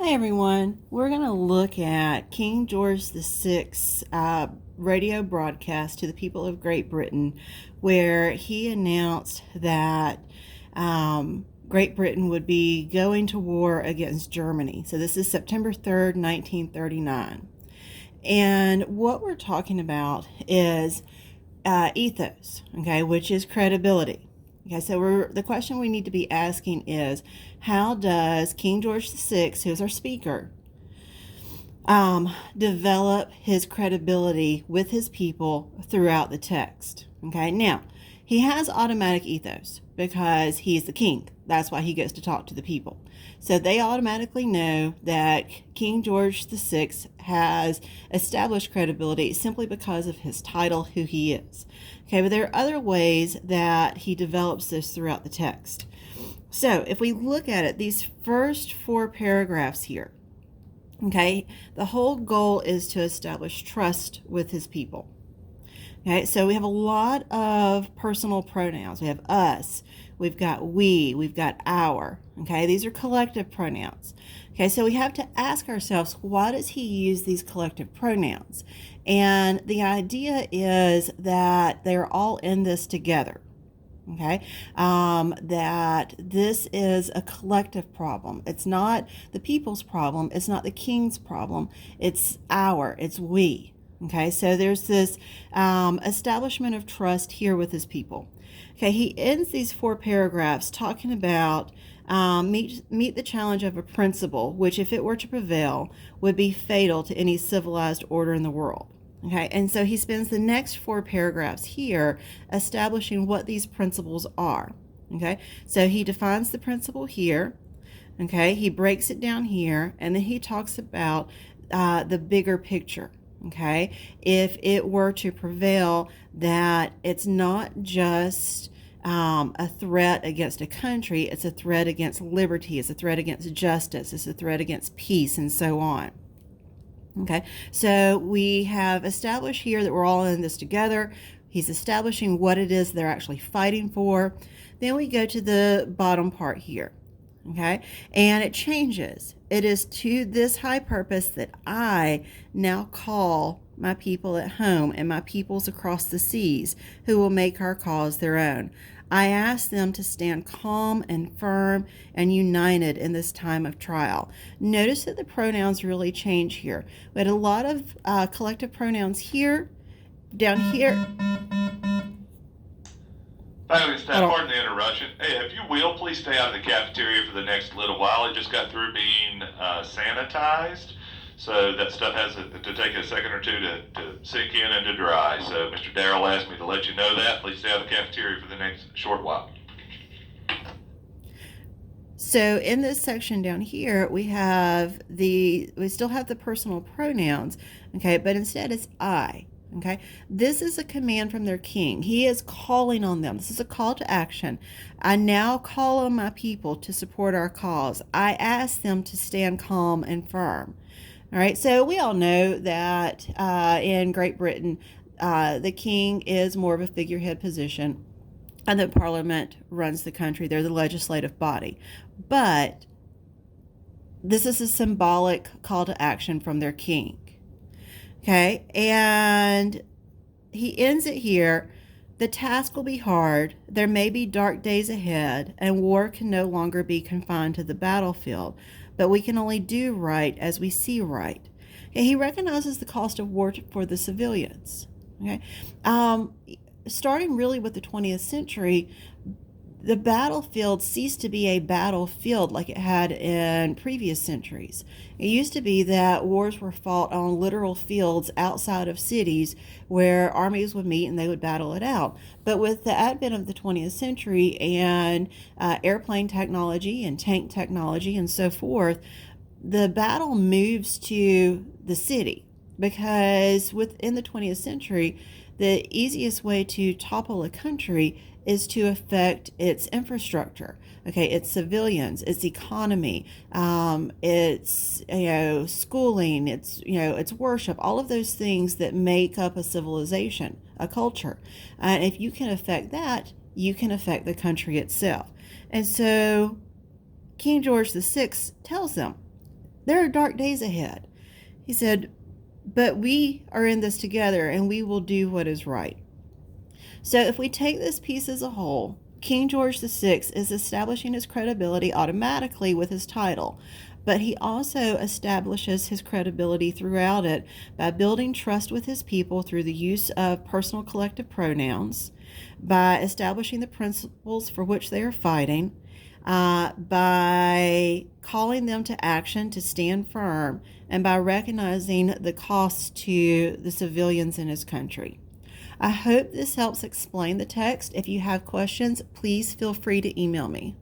Hi everyone. We're going to look at King George VI's radio broadcast to the people of Great Britain, where he announced that Great Britain would be going to war against Germany. So this is September 3rd, 1939. And what we're talking about is ethos, okay, which is credibility. Okay, so the question we need to be asking is, how does King George VI, who is our speaker, develop his credibility with his people throughout the text? Okay, now he has automatic ethos because he's the king. That's why he gets to talk to the people. So they automatically know that King George VI has established credibility simply because of his title, who he is. Okay, but there are other ways that he develops this throughout the text. So if we look at it, these first four paragraphs here, okay, the whole goal is to establish trust with his people. Okay, so we have a lot of personal pronouns. We have us, we've got we, we've got our. Okay, these are collective pronouns. Okay, so we have to ask ourselves, why does he use these collective pronouns? And the idea is that they're all in this together. Okay, that this is a collective problem. It's not the people's problem. It's not the king's problem. It's it's we. Okay, so there's this establishment of trust here with his people. Okay, he ends these four paragraphs talking about meet the challenge of a principle, which, if it were to prevail, would be fatal to any civilized order in the world. Okay, and so he spends the next four paragraphs here establishing what these principles are. Okay, so he defines the principle here. Okay, he breaks it down here, and then he talks about the bigger picture. Okay, if it were to prevail, that it's not just a threat against a country, it's a threat against liberty, it's a threat against justice, it's a threat against peace, and so on. Okay, so we have established here that we're all in this together. He's establishing what it is they're actually fighting for. Then we go to the bottom part here. Okay, and it changes. It is to this high purpose that I now call my people at home and my peoples across the seas, who will make our cause their own. I ask them to stand calm and firm and united in this time of trial. Notice that the pronouns really change here. We had a lot of collective pronouns here, down here. Finally, Hold Stat, on. pardon the interruption. Hey, if you will, please stay out of the cafeteria for the next little while. It just got through being sanitized, so that stuff has to take a second or two to sink in and to dry. So Mr. Darrell asked me to let you know that. Please stay out of the cafeteria for the next short while. So in this section down here, we still have the personal pronouns, okay, but instead it's I. Okay, this is a command from their king. He is calling on them. This is a call to action. I now call on my people to support our cause. I ask them to stand calm and firm. All right, so we all know that in Great Britain, the king is more of a figurehead position, and the parliament runs the country. They're the legislative body. But this is a symbolic call to action from their king. Okay, and he ends it here. The task will be hard. There may be dark days ahead, and war can no longer be confined to the battlefield, but we can only do right as we see right. Okay, he recognizes the cost of war for the civilians. Okay, starting really with the 20th century, the battlefield ceased to be a battlefield like it had in previous centuries. It used to be that wars were fought on literal fields outside of cities where armies would meet and they would battle it out. But with the advent of the 20th century and airplane technology and tank technology and so forth, the battle moves to the city, because within the 20th century, the easiest way to topple a country is to affect its infrastructure, okay, its civilians, its economy, its schooling, its worship, all of those things that make up a civilization, a culture. And if you can affect that, you can affect the country itself. And so King George VI tells them, There are dark days ahead. He said, but we are in this together and we will do what is right. So if we take this piece as a whole, King George VI is establishing his credibility automatically with his title, but he also establishes his credibility throughout it by building trust with his people through the use of personal collective pronouns, by establishing the principles for which they are fighting, by calling them to action to stand firm, and by recognizing the costs to the civilians in his country. I hope this helps explain the text. If you have questions, please feel free to email me.